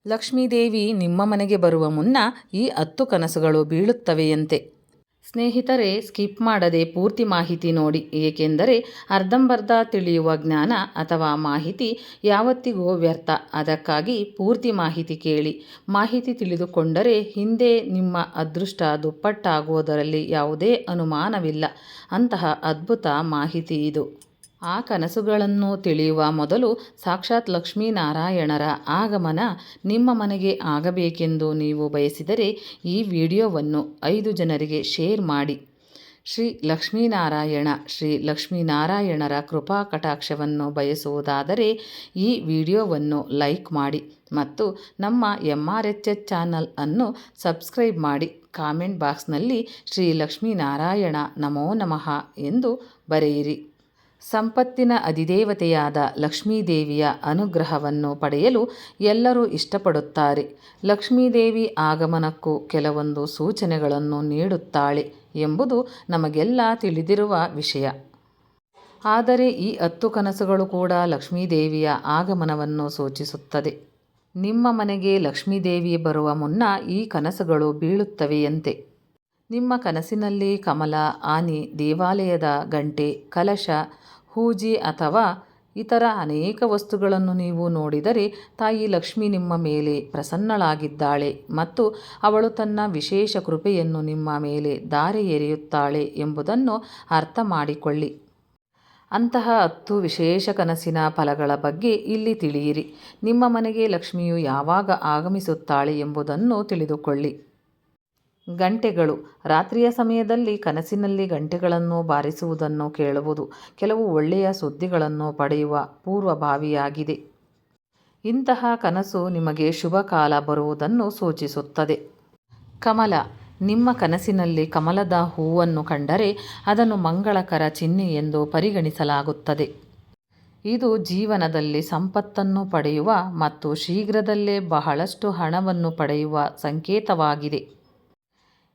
ಲಕ್ಷ್ಮೀದೇವಿ ನಿಮ್ಮ ಮನೆಗೆ ಬರುವ ಮುನ್ನ ಈ 10 ಕನಸುಗಳು ಬೀಳುತ್ತವೆಯಂತೆ. ಸ್ನೇಹಿತರೆ, ಸ್ಕಿಪ್ ಮಾಡದೆ ಪೂರ್ತಿ ಮಾಹಿತಿ ನೋಡಿ, ಏಕೆಂದರೆ ಅರ್ಧಂಬರ್ಧ ತಿಳಿಯುವ ಜ್ಞಾನ ಅಥವಾ ಮಾಹಿತಿ ಯಾವತ್ತಿಗೂ ವ್ಯರ್ಥ. ಅದಕ್ಕಾಗಿ ಪೂರ್ತಿ ಮಾಹಿತಿ ಕೇಳಿ. ಮಾಹಿತಿ ತಿಳಿದುಕೊಂಡರೆ ಹಿಂದೆ ನಿಮ್ಮ ಅದೃಷ್ಟ ದುಪ್ಪಟ್ಟಾಗುವುದರಲ್ಲಿ ಯಾವುದೇ ಅನುಮಾನವಿಲ್ಲ. ಅಂತಹ ಅದ್ಭುತ ಮಾಹಿತಿ ಇದು. ಆ ಕನಸುಗಳನ್ನು ತಿಳಿಯುವ ಮೊದಲು ಸಾಕ್ಷಾತ್ ಲಕ್ಷ್ಮೀನಾರಾಯಣರ ಆಗಮನ ನಿಮ್ಮ ಮನೆಗೆ ಆಗಬೇಕೆಂದು ನೀವು ಬಯಸಿದರೆ ಈ ವಿಡಿಯೋವನ್ನು 5 ಜನರಿಗೆ ಶೇರ್ ಮಾಡಿ. ಶ್ರೀ ಲಕ್ಷ್ಮೀನಾರಾಯಣರ ಕೃಪಾ ಕಟಾಕ್ಷವನ್ನು ಬಯಸುವುದಾದರೆ ಈ ವಿಡಿಯೋವನ್ನು ಲೈಕ್ ಮಾಡಿ ಮತ್ತು ನಮ್ಮ MRHH ಚಾನಲ್ ಅನ್ನು ಸಬ್ಸ್ಕ್ರೈಬ್ ಮಾಡಿ. ಕಾಮೆಂಟ್ ಬಾಕ್ಸ್ನಲ್ಲಿ ಶ್ರೀ ಲಕ್ಷ್ಮೀನಾರಾಯಣ ನಮೋ ನಮಃ ಎಂದು ಬರೆಯಿರಿ. ಸಂಪತ್ತಿನ ಅಧಿದೇವತೆಯಾದ ಲಕ್ಷ್ಮೀದೇವಿಯ ಅನುಗ್ರಹವನ್ನು ಪಡೆಯಲು ಎಲ್ಲರೂ ಇಷ್ಟಪಡುತ್ತಾರೆ. ಲಕ್ಷ್ಮೀದೇವಿ ಆಗಮನಕ್ಕೂ ಕೆಲವೊಂದು ಸೂಚನೆಗಳನ್ನು ನೀಡುತ್ತಾಳೆ ಎಂಬುದು ನಮಗೆಲ್ಲ ತಿಳಿದಿರುವ ವಿಷಯ. ಆದರೆ ಈ 10 ಕನಸುಗಳು ಕೂಡ ಲಕ್ಷ್ಮೀದೇವಿಯ ಆಗಮನವನ್ನು ಸೂಚಿಸುತ್ತದೆ. ನಿಮ್ಮ ಮನೆಗೆ ಲಕ್ಷ್ಮೀದೇವಿ ಬರುವ ಮುನ್ನ ಈ ಕನಸುಗಳು ಬೀಳುತ್ತವೆಯಂತೆ. ನಿಮ್ಮ ಕನಸಿನಲ್ಲಿ ಕಮಲ, ಆನೆ, ದೇವಾಲಯದ ಗಂಟೆ, ಕಲಶ, ಹೂಜಿ ಅಥವಾ ಇತರ ಅನೇಕ ವಸ್ತುಗಳನ್ನು ನೀವು ನೋಡಿದರೆ ತಾಯಿ ಲಕ್ಷ್ಮಿ ನಿಮ್ಮ ಮೇಲೆ ಪ್ರಸನ್ನಳಾಗಿದ್ದಾಳೆ ಮತ್ತು ಅವಳು ತನ್ನ ವಿಶೇಷ ಕೃಪೆಯನ್ನು ನಿಮ್ಮ ಮೇಲೆ ಧಾರೆ ಎರೆಯುತ್ತಾಳೆ ಎಂಬುದನ್ನು ಅರ್ಥ ಮಾಡಿಕೊಳ್ಳಿ. ಅಂತಹ 10 ವಿಶೇಷ ಕನಸಿನ ಫಲಗಳ ಬಗ್ಗೆ ಇಲ್ಲಿ ತಿಳಿಯಿರಿ. ನಿಮ್ಮ ಮನೆಗೆ ಲಕ್ಷ್ಮಿಯು ಯಾವಾಗ ಆಗಮಿಸುತ್ತಾಳೆ ಎಂಬುದನ್ನು ತಿಳಿದುಕೊಳ್ಳಿ. ಗಂಟೆಗಳು. ರಾತ್ರಿಯ ಸಮಯದಲ್ಲಿ ಕನಸಿನಲ್ಲಿ ಗಂಟೆಗಳನ್ನು ಬಾರಿಸುವುದನ್ನು ಕೇಳುವುದು ಕೆಲವು ಒಳ್ಳೆಯ ಸುದ್ದಿಗಳನ್ನು ಪಡೆಯುವ ಪೂರ್ವಭಾವಿಯಾಗಿದೆ. ಇಂತಹ ಕನಸು ನಿಮಗೆ ಶುಭ ಕಾಲ ಬರುವುದನ್ನು ಸೂಚಿಸುತ್ತದೆ. ಕಮಲ. ನಿಮ್ಮ ಕನಸಿನಲ್ಲಿ ಕಮಲದ ಹೂವನ್ನು ಕಂಡರೆ ಅದನ್ನು ಮಂಗಳಕರ ಚಿಹ್ನೆ ಎಂದು ಪರಿಗಣಿಸಲಾಗುತ್ತದೆ. ಇದು ಜೀವನದಲ್ಲಿ ಸಂಪತ್ತನ್ನು ಪಡೆಯುವ ಮತ್ತು ಶೀಘ್ರದಲ್ಲೇ ಬಹಳಷ್ಟು ಹಣವನ್ನು ಪಡೆಯುವ ಸಂಕೇತವಾಗಿದೆ.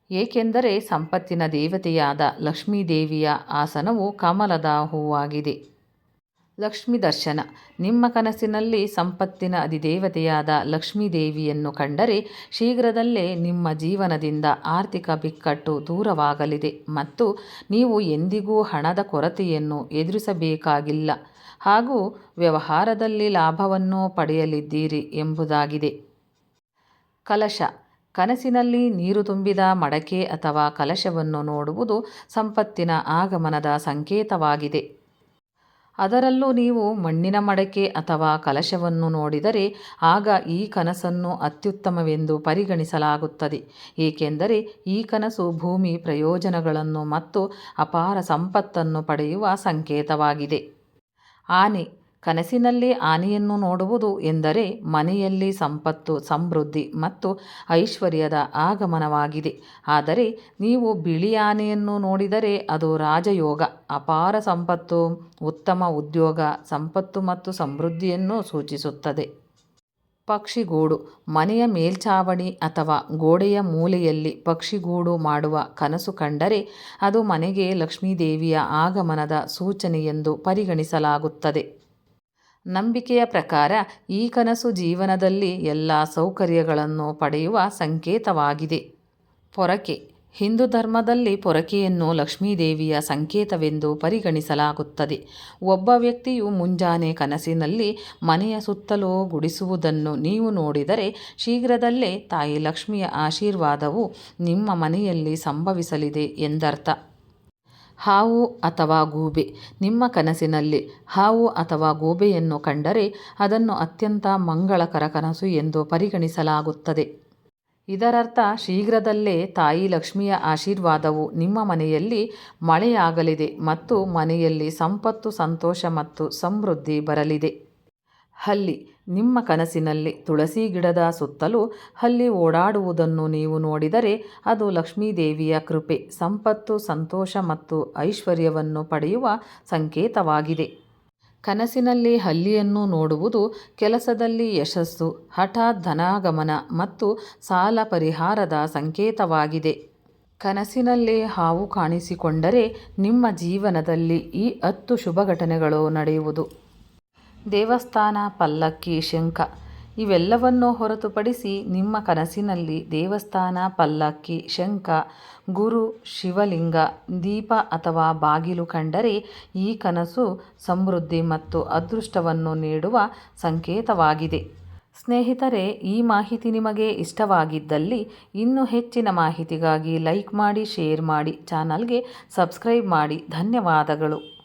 ಏಕೆಂದರೆ ಸಂಪತ್ತಿನ ದೇವತೆಯಾದ ಲಕ್ಷ್ಮೀದೇವಿಯ ಆಸನವು ಕಮಲದ ಹೂವಾಗಿದೆ. ಲಕ್ಷ್ಮೀ ದರ್ಶನ. ನಿಮ್ಮ ಕನಸಿನಲ್ಲಿ ಸಂಪತ್ತಿನ ಅಧಿದೇವತೆಯಾದ ಲಕ್ಷ್ಮೀದೇವಿಯನ್ನು ಕಂಡರೆ ಶೀಘ್ರದಲ್ಲೇ ನಿಮ್ಮ ಜೀವನದಿಂದ ಆರ್ಥಿಕ ಬಿಕ್ಕಟ್ಟು ದೂರವಾಗಲಿದೆ ಮತ್ತು ನೀವು ಎಂದಿಗೂ ಹಣದ ಕೊರತೆಯನ್ನು ಎದುರಿಸಬೇಕಾಗಿಲ್ಲ ಹಾಗೂ ವ್ಯವಹಾರದಲ್ಲಿ ಲಾಭವನ್ನು ಪಡೆಯಲಿದ್ದೀರಿ ಎಂಬುದಾಗಿದೆ. ಕಲಶ. ಕನಸಿನಲ್ಲಿ ನೀರು ತುಂಬಿದ ಮಡಕೆ ಅಥವಾ ಕಲಶವನ್ನು ನೋಡುವುದು ಸಂಪತ್ತಿನ ಆಗಮನದ ಸಂಕೇತವಾಗಿದೆ. ಅದರಲ್ಲೂ ನೀವು ಮಣ್ಣಿನ ಮಡಕೆ ಅಥವಾ ಕಲಶವನ್ನು ನೋಡಿದರೆ ಆಗ ಈ ಕನಸನ್ನು ಅತ್ಯುತ್ತಮವೆಂದು ಪರಿಗಣಿಸಲಾಗುತ್ತದೆ. ಏಕೆಂದರೆ ಈ ಕನಸು ಭೂಮಿ ಪ್ರಯೋಜನಗಳನ್ನು ಮತ್ತು ಅಪಾರ ಸಂಪತ್ತನ್ನು ಪಡೆಯುವ ಸಂಕೇತವಾಗಿದೆ. ಆನೆ. ಕನಸಿನಲ್ಲಿ ಆನೆಯನ್ನು ನೋಡುವುದು ಎಂದರೆ ಮನೆಯಲ್ಲಿ ಸಂಪತ್ತು, ಸಮೃದ್ಧಿ ಮತ್ತು ಐಶ್ವರ್ಯದ ಆಗಮನವಾಗಿದೆ. ಆದರೆ ನೀವು ಬಿಳಿ ಆನೆಯನ್ನು ನೋಡಿದರೆ ಅದು ರಾಜಯೋಗ, ಅಪಾರ ಸಂಪತ್ತು, ಉತ್ತಮ ಉದ್ಯೋಗ, ಸಂಪತ್ತು ಮತ್ತು ಸಮೃದ್ಧಿಯನ್ನು ಸೂಚಿಸುತ್ತದೆ. ಪಕ್ಷಿಗೂಡು. ಮನೆಯ ಮೇಲ್ಛಾವಣಿ ಅಥವಾ ಗೋಡೆಯ ಮೂಲೆಯಲ್ಲಿ ಪಕ್ಷಿಗೂಡು ಮಾಡುವ ಕನಸು ಕಂಡರೆ ಅದು ಮನೆಗೆ ಲಕ್ಷ್ಮೀದೇವಿಯ ಆಗಮನದ ಸೂಚನೆಯೆಂದು ಪರಿಗಣಿಸಲಾಗುತ್ತದೆ. ನಂಬಿಕೆಯ ಪ್ರಕಾರ ಈ ಕನಸು ಜೀವನದಲ್ಲಿ ಎಲ್ಲ ಸೌಕರ್ಯಗಳನ್ನು ಪಡೆಯುವ ಸಂಕೇತವಾಗಿದೆ. ಪೊರಕೆ. ಹಿಂದೂ ಧರ್ಮದಲ್ಲಿ ಪೊರಕೆಯನ್ನು ಲಕ್ಷ್ಮೀದೇವಿಯ ಸಂಕೇತವೆಂದು ಪರಿಗಣಿಸಲಾಗುತ್ತದೆ. ಒಬ್ಬ ವ್ಯಕ್ತಿಯು ಮುಂಜಾನೆ ಕನಸಿನಲ್ಲಿ ಮನೆಯ ಸುತ್ತಲೂ ಗುಡಿಸುವುದನ್ನು ನೀವು ನೋಡಿದರೆ ಶೀಘ್ರದಲ್ಲೇ ತಾಯಿ ಲಕ್ಷ್ಮಿಯ ಆಶೀರ್ವಾದವು ನಿಮ್ಮ ಮನೆಯಲ್ಲಿ ಸಂಭವಿಸಲಿದೆ ಎಂದರ್ಥ. ಹಾವು ಅಥವಾ ಗೂಬೆ. ನಿಮ್ಮ ಕನಸಿನಲ್ಲಿ ಹಾವು ಅಥವಾ ಗೂಬೆಯನ್ನು ಕಂಡರೆ ಅದನ್ನು ಅತ್ಯಂತ ಮಂಗಳಕರ ಕನಸು ಎಂದು ಪರಿಗಣಿಸಲಾಗುತ್ತದೆ. ಇದರರ್ಥ ಶೀಘ್ರದಲ್ಲೇ ತಾಯಿ ಲಕ್ಷ್ಮಿಯ ಆಶೀರ್ವಾದವು ನಿಮ್ಮ ಮನೆಯಲ್ಲಿ ಮಳೆಯಾಗಲಿದೆ ಮತ್ತು ಮನೆಯಲ್ಲಿ ಸಂಪತ್ತು, ಸಂತೋಷ ಮತ್ತು ಸಮೃದ್ಧಿ ಬರಲಿದೆ. ಹಲ್ಲಿ. ನಿಮ್ಮ ಕನಸಿನಲ್ಲಿ ತುಳಸಿ ಗಿಡದ ಸುತ್ತಲೂ ಹಲ್ಲಿ ಓಡಾಡುವುದನ್ನು ನೀವು ನೋಡಿದರೆ ಅದು ಲಕ್ಷ್ಮೀದೇವಿಯ ಕೃಪೆ, ಸಂಪತ್ತು, ಸಂತೋಷ ಮತ್ತು ಐಶ್ವರ್ಯವನ್ನು ಪಡೆಯುವ ಸಂಕೇತವಾಗಿದೆ. ಕನಸಿನಲ್ಲಿ ಹಲ್ಲಿಯನ್ನು ನೋಡುವುದು ಕೆಲಸದಲ್ಲಿ ಯಶಸ್ಸು, ಹಠಾತ್ ಧನಾಗಮನ ಮತ್ತು ಸಾಲ ಪರಿಹಾರದ ಸಂಕೇತವಾಗಿದೆ. ಕನಸಿನಲ್ಲಿ ಹಾವು ಕಾಣಿಸಿಕೊಂಡರೆ ನಿಮ್ಮ ಜೀವನದಲ್ಲಿ ಈ 10 ಶುಭ ಘಟನೆಗಳು ನಡೆಯುವುದು. ದೇವಸ್ಥಾನ, ಪಲ್ಲಕ್ಕಿ, ಶಂಖ. ಇವೆಲ್ಲವನ್ನೂ ಹೊರತುಪಡಿಸಿ ನಿಮ್ಮ ಕನಸಿನಲ್ಲಿ ದೇವಸ್ಥಾನ, ಪಲ್ಲಕ್ಕಿ, ಶಂಖ, ಗುರು, ಶಿವಲಿಂಗ, ದೀಪ ಅಥವಾ ಬಾಗಿಲು ಕಂಡರೆ ಈ ಕನಸು ಸಮೃದ್ಧಿ ಮತ್ತು ಅದೃಷ್ಟವನ್ನು ನೀಡುವ ಸಂಕೇತವಾಗಿದೆ. ಸ್ನೇಹಿತರೆ, ಈ ಮಾಹಿತಿ ನಿಮಗೆ ಇಷ್ಟವಾಗಿದ್ದಲ್ಲಿ ಇನ್ನೂ ಹೆಚ್ಚಿನ ಮಾಹಿತಿಗಾಗಿ ಲೈಕ್ ಮಾಡಿ, ಶೇರ್ ಮಾಡಿ, ಚಾನಲ್ಗೆ ಸಬ್ಸ್ಕ್ರೈಬ್ ಮಾಡಿ. ಧನ್ಯವಾದಗಳು.